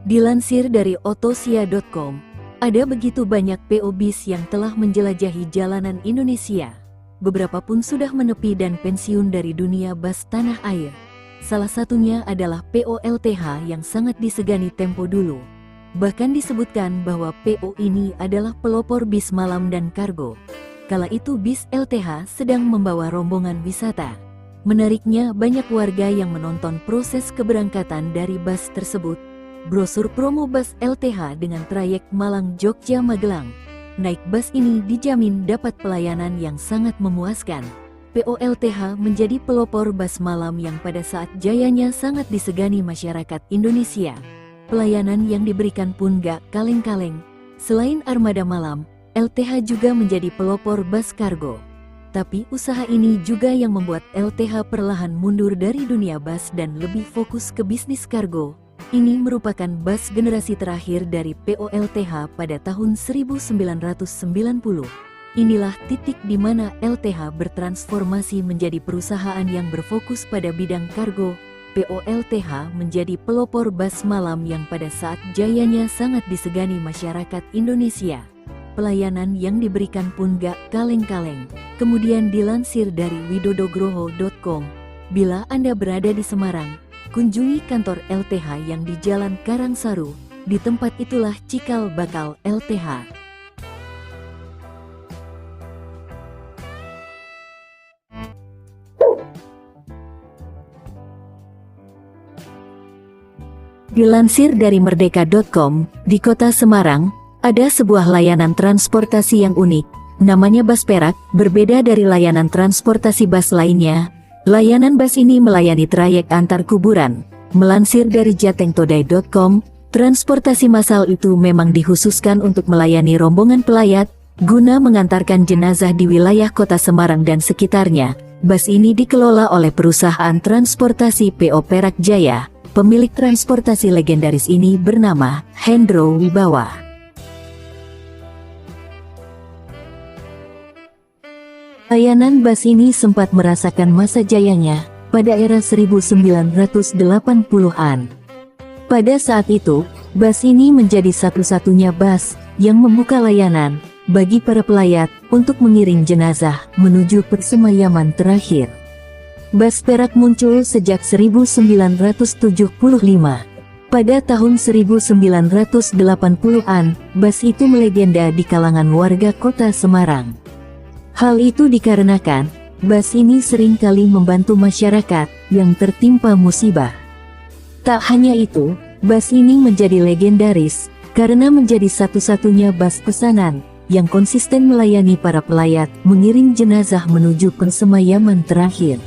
Dilansir dari otosia.com, ada begitu banyak PO bis yang telah menjelajahi jalanan Indonesia. Beberapa pun sudah menepi dan pensiun dari dunia bus tanah air. Salah satunya adalah PO LTH yang sangat disegani tempo dulu. Bahkan disebutkan bahwa PO ini adalah pelopor bis malam dan kargo. Kala itu bis LTH sedang membawa rombongan wisata. Menariknya, banyak warga yang menonton proses keberangkatan dari bus tersebut. Brosur promo bus LTH dengan trayek Malang-Jogja-Magelang. Naik bus ini dijamin dapat pelayanan yang sangat memuaskan. PO LTH menjadi pelopor bus malam yang pada saat jayanya sangat disegani masyarakat Indonesia. Pelayanan yang diberikan pun gak kaleng-kaleng. Selain armada malam, LTH juga menjadi pelopor bus kargo. Tapi usaha ini juga yang membuat LTH perlahan mundur dari dunia bus dan lebih fokus ke bisnis kargo. Ini merupakan bus generasi terakhir dari PO LTH pada tahun 1990. Inilah titik di mana LTH bertransformasi menjadi perusahaan yang berfokus pada bidang kargo. PO LTH menjadi pelopor bus malam yang pada saat jayanya sangat disegani masyarakat Indonesia. Pelayanan yang diberikan pun gak kaleng-kaleng. Kemudian dilansir dari widodogroho.com, bila Anda berada di Semarang, kunjungi kantor LTH yang di Jalan Karangsaru. Di tempat itulah cikal bakal LTH. Dilansir dari merdeka.com, di kota Semarang, ada sebuah layanan transportasi yang unik, namanya Bus Perak. Berbeda dari layanan transportasi bus lainnya, layanan bus ini melayani trayek antar kuburan. Melansir dari jatengtodai.com, transportasi massal itu memang dikhususkan untuk melayani rombongan pelayat, guna mengantarkan jenazah di wilayah kota Semarang dan sekitarnya. Bus ini dikelola oleh perusahaan transportasi PO Perak Jaya. Pemilik transportasi legendaris ini bernama Hendro Wibawa. Layanan bus ini sempat merasakan masa jayanya pada era 1980-an. Pada saat itu, bus ini menjadi satu-satunya bus yang membuka layanan bagi para pelayat untuk mengiring jenazah menuju persemayaman terakhir. Bus Perak muncul sejak 1975. Pada tahun 1980-an, bus itu melegenda di kalangan warga kota Semarang. Hal itu dikarenakan, bus ini seringkali membantu masyarakat yang tertimpa musibah. Tak hanya itu, bus ini menjadi legendaris karena menjadi satu-satunya bus pesanan yang konsisten melayani para pelayat mengiring jenazah menuju persemayaman terakhir.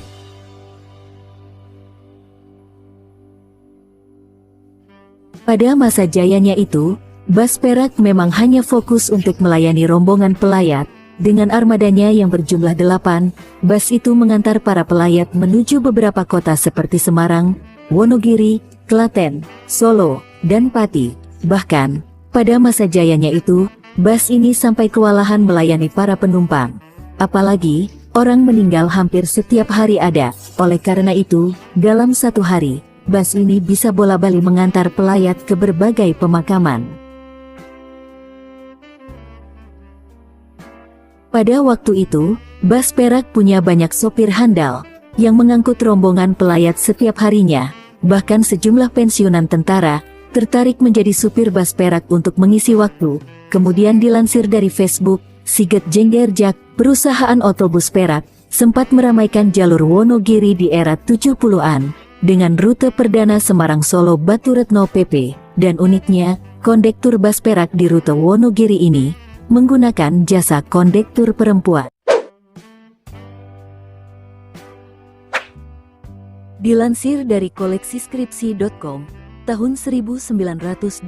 Pada masa jayanya itu, Bus Perak memang hanya fokus untuk melayani rombongan pelayat. Dengan armadanya yang berjumlah 8, bus itu mengantar para pelayat menuju beberapa kota seperti Semarang, Wonogiri, Klaten, Solo, dan Pati. Bahkan, pada masa jayanya itu, bus ini sampai kewalahan melayani para penumpang. Apalagi, orang meninggal hampir setiap hari ada. Oleh karena itu, dalam satu hari, bus ini bisa bola-bali mengantar pelayat ke berbagai pemakaman. Pada waktu itu, Bus Perak punya banyak sopir handal yang mengangkut rombongan pelayat setiap harinya. Bahkan sejumlah pensiunan tentara tertarik menjadi supir Bus Perak untuk mengisi waktu. Kemudian dilansir dari Facebook, Siget Jenggerjak, perusahaan otobus Perak, sempat meramaikan jalur Wonogiri di era 70-an dengan rute perdana Semarang-Solo Baturetno PP. Dan uniknya, kondektur Bus Perak di rute Wonogiri ini menggunakan jasa kondektur perempuan. Dilansir dari koleksiskripsi.com, tahun 1986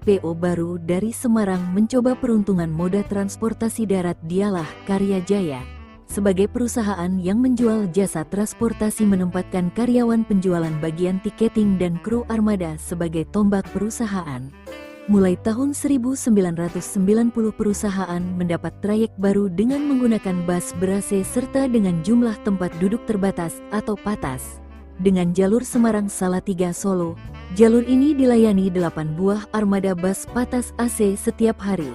PO baru dari Semarang mencoba peruntungan moda transportasi darat dialah Karya Jaya. Sebagai perusahaan yang menjual jasa transportasi menempatkan karyawan penjualan bagian tiketing dan kru armada sebagai tombak perusahaan. Mulai tahun 1990 perusahaan mendapat trayek baru dengan menggunakan bus ber-AC serta dengan jumlah tempat duduk terbatas atau patas. Dengan jalur Semarang Salatiga Solo, Jalur ini dilayani 8 buah armada bus Patas AC setiap hari.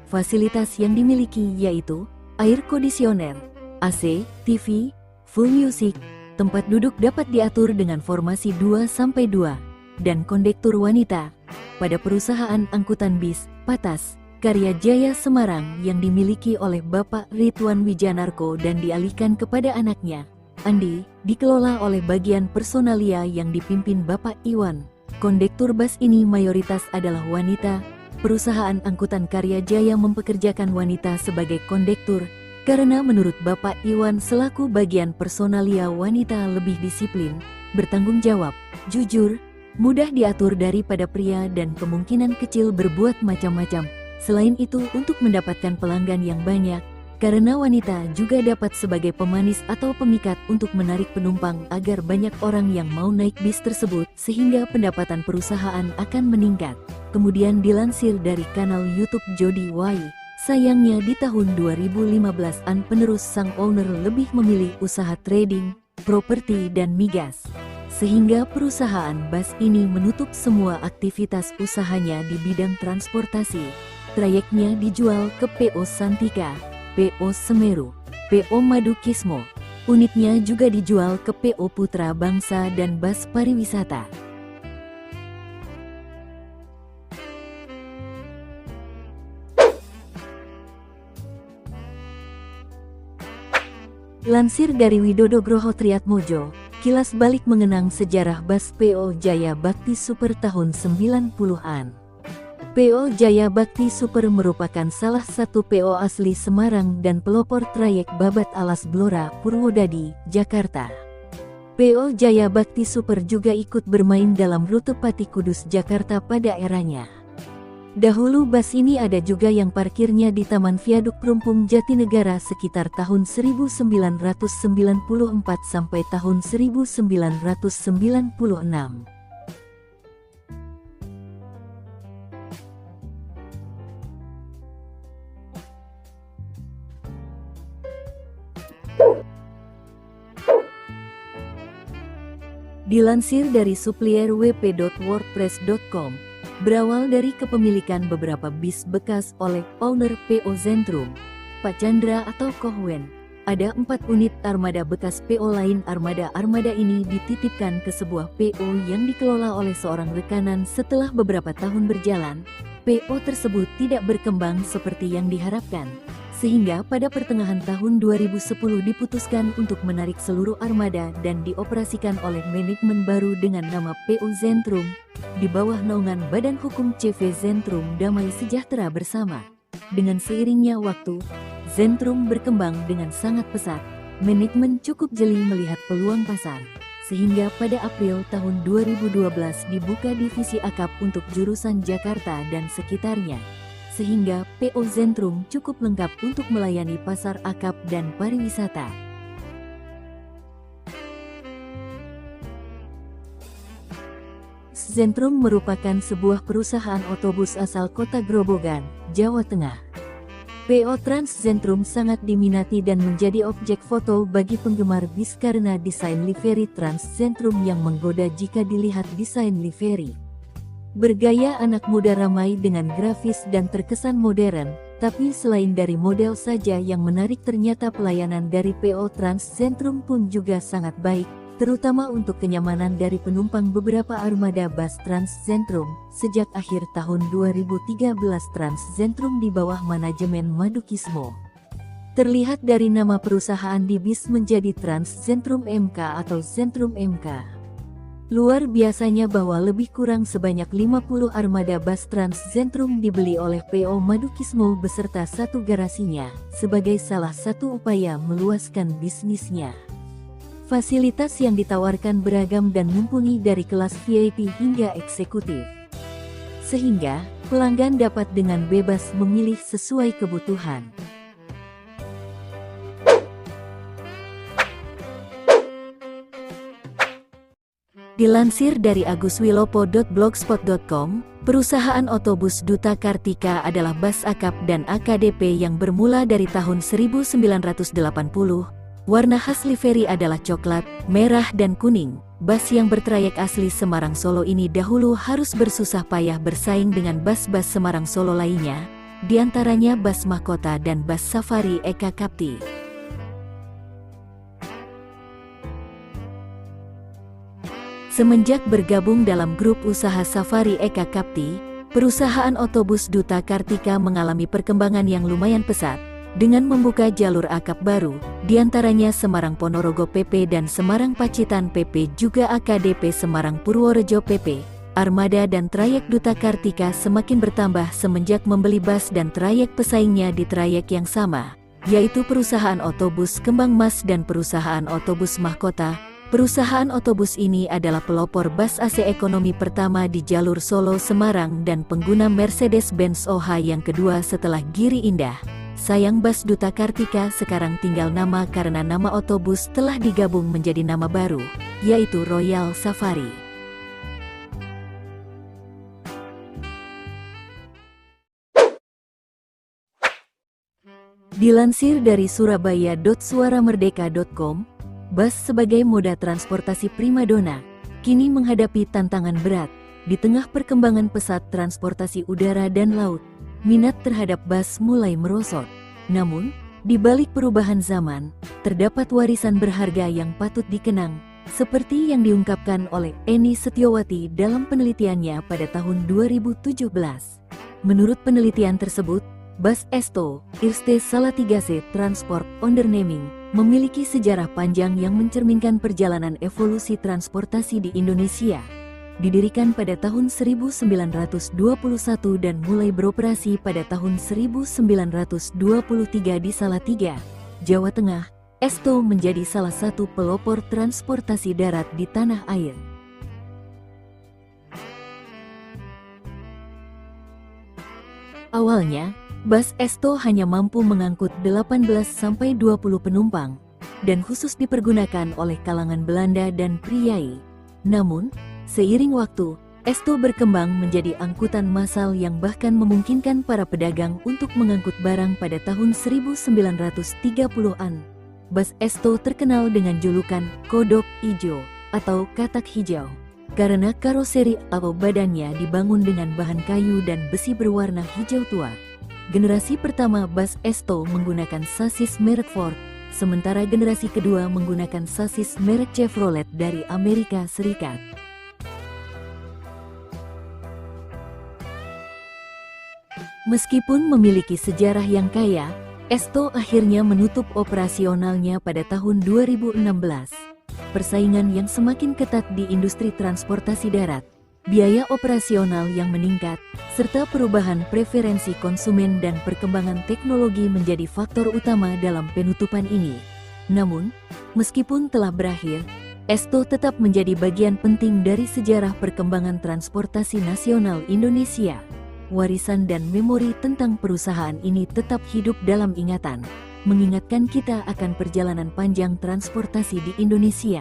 Fasilitas yang dimiliki yaitu air kondisioner, AC, TV, full music, tempat duduk dapat diatur dengan formasi 2-2, dan kondektur wanita. Pada perusahaan angkutan bis, Patas, Karya Jaya Semarang yang dimiliki oleh Bapak Ridwan Wijanarko dan dialihkan kepada anaknya, Andi, dikelola oleh bagian personalia yang dipimpin Bapak Iwan. Kondektur bus ini mayoritas adalah wanita. Perusahaan angkutan Karya Jaya mempekerjakan wanita sebagai kondektur, karena menurut Bapak Iwan selaku bagian personalia wanita lebih disiplin, bertanggung jawab, jujur, mudah diatur daripada pria dan kemungkinan kecil berbuat macam-macam. Selain itu, untuk mendapatkan pelanggan yang banyak, karena wanita juga dapat sebagai pemanis atau pemikat untuk menarik penumpang agar banyak orang yang mau naik bis tersebut sehingga pendapatan perusahaan akan meningkat. Kemudian dilansir dari kanal YouTube Jody Y, sayangnya di tahun 2015-an penerus sang owner lebih memilih usaha trading, properti dan migas. Sehingga perusahaan bus ini menutup semua aktivitas usahanya di bidang transportasi. Trayeknya dijual ke PO Santika, PO Semeru, PO Madukismo. Unitnya juga dijual ke PO Putra Bangsa dan Bus Pariwisata. Lansir dari Widodo Groho Triatmojo, kilas balik mengenang sejarah bus PO Jaya Bakti Super tahun 90-an. PO Jaya Bakti Super merupakan salah satu PO asli Semarang dan pelopor trayek Babat Alas Blora, Purwodadi, Jakarta. PO Jaya Bakti Super juga ikut bermain dalam rute Pati Kudus Jakarta pada eranya. Dahulu bus ini ada juga yang parkirnya di Taman Viaduk Perumpung Jatinegara sekitar tahun 1994 sampai tahun 1996. Dilansir dari supplierwp.wordpress.com, berawal dari kepemilikan beberapa bis bekas oleh owner PO Zentrum, Pak Chandra atau Kohwen, ada 4 unit armada bekas PO lain. Armada ini dititipkan ke sebuah PO yang dikelola oleh seorang rekanan. Setelah beberapa tahun berjalan, PO tersebut tidak berkembang seperti yang diharapkan. Sehingga pada pertengahan tahun 2010 diputuskan untuk menarik seluruh armada dan dioperasikan oleh manajemen baru dengan nama PO Zentrum, di bawah naungan Badan Hukum CV Zentrum Damai Sejahtera Bersama. Dengan seiringnya waktu, Zentrum berkembang dengan sangat pesat. Manajemen cukup jeli melihat peluang pasar, sehingga pada April tahun 2012 dibuka divisi akap untuk jurusan Jakarta dan sekitarnya. Sehingga PO Zentrum cukup lengkap untuk melayani pasar akap dan pariwisata. Zentrum merupakan sebuah perusahaan otobus asal kota Grobogan, Jawa Tengah. PO Trans Zentrum sangat diminati dan menjadi objek foto bagi penggemar bis karena desain livery Trans Zentrum yang menggoda jika dilihat. Desain livery bergaya anak muda, ramai dengan grafis dan terkesan modern, tapi selain dari model saja yang menarik, ternyata pelayanan dari PO Trans Zentrum pun juga sangat baik, terutama untuk kenyamanan dari penumpang. Beberapa armada bus Trans Zentrum sejak akhir tahun 2013 Trans Zentrum di bawah manajemen Madukismo. Terlihat dari nama perusahaan di bis menjadi Trans Zentrum MK atau Zentrum MK. Luar biasanya bahwa lebih kurang sebanyak 50 armada bus Trans Zentrum dibeli oleh PO Madukismo beserta satu garasinya, sebagai salah satu upaya meluaskan bisnisnya. Fasilitas yang ditawarkan beragam dan mumpuni dari kelas VIP hingga eksekutif. Sehingga, pelanggan dapat dengan bebas memilih sesuai kebutuhan. Dilansir dari aguswilopo.blogspot.com, perusahaan otobus Duta Kartika adalah bus akap dan AKDP yang bermula dari tahun 1980. Warna khas livery adalah coklat, merah dan kuning. bus yang bertrayek asli Semarang-Solo ini dahulu harus bersusah payah bersaing dengan bus-bus Semarang-Solo lainnya, di antaranya bus Mahkota dan bus Safari Eka Kapti. Semenjak bergabung dalam grup usaha Safari Eka Kapti, perusahaan otobus Duta Kartika mengalami perkembangan yang lumayan pesat, dengan membuka jalur akap baru, diantaranya Semarang Ponorogo PP dan Semarang Pacitan PP, juga AKDP Semarang Purworejo PP. Armada dan trayek Duta Kartika semakin bertambah semenjak membeli bus dan trayek pesaingnya di trayek yang sama, yaitu perusahaan otobus Kembang Mas dan perusahaan otobus Mahkota. Perusahaan otobus ini adalah pelopor bus AC ekonomi pertama di jalur Solo-Semarang dan pengguna Mercedes-Benz OH yang kedua setelah Giri Indah. Sayang bus Duta Kartika sekarang tinggal nama karena nama otobus telah digabung menjadi nama baru, yaitu Royal Safari. Dilansir dari surabaya.suaramerdeka.com, bus sebagai moda transportasi primadona kini menghadapi tantangan berat. Di tengah perkembangan pesat transportasi udara dan laut, minat terhadap bus mulai merosot. Namun, di balik perubahan zaman, terdapat warisan berharga yang patut dikenang, seperti yang diungkapkan oleh Eni Setiawati dalam penelitiannya pada tahun 2017. Menurut penelitian tersebut, bus Esto, Eerste Salatiga Transport Onderneming, memiliki sejarah panjang yang mencerminkan perjalanan evolusi transportasi di Indonesia. Didirikan pada tahun 1921 dan mulai beroperasi pada tahun 1923 di Salatiga, Jawa Tengah, Esto menjadi salah satu pelopor transportasi darat di tanah air. Awalnya, bus Esto hanya mampu mengangkut 18-20 penumpang, dan khusus dipergunakan oleh kalangan Belanda dan priai. Namun, seiring waktu, Esto berkembang menjadi angkutan massal yang bahkan memungkinkan para pedagang untuk mengangkut barang pada tahun 1930-an. Bus Esto terkenal dengan julukan Kodok Ijo atau Katak Hijau, karena karoseri atau badannya dibangun dengan bahan kayu dan besi berwarna hijau tua. Generasi pertama bus Esto menggunakan sasis merek Ford, sementara generasi kedua menggunakan sasis merek Chevrolet dari Amerika Serikat. Meskipun memiliki sejarah yang kaya, Esto akhirnya menutup operasionalnya pada tahun 2016. Persaingan yang semakin ketat di industri transportasi darat, biaya operasional yang meningkat, serta perubahan preferensi konsumen dan perkembangan teknologi menjadi faktor utama dalam penutupan ini. Namun, meskipun telah berakhir, Esto tetap menjadi bagian penting dari sejarah perkembangan transportasi nasional Indonesia. Warisan dan memori tentang perusahaan ini tetap hidup dalam ingatan, mengingatkan kita akan perjalanan panjang transportasi di Indonesia.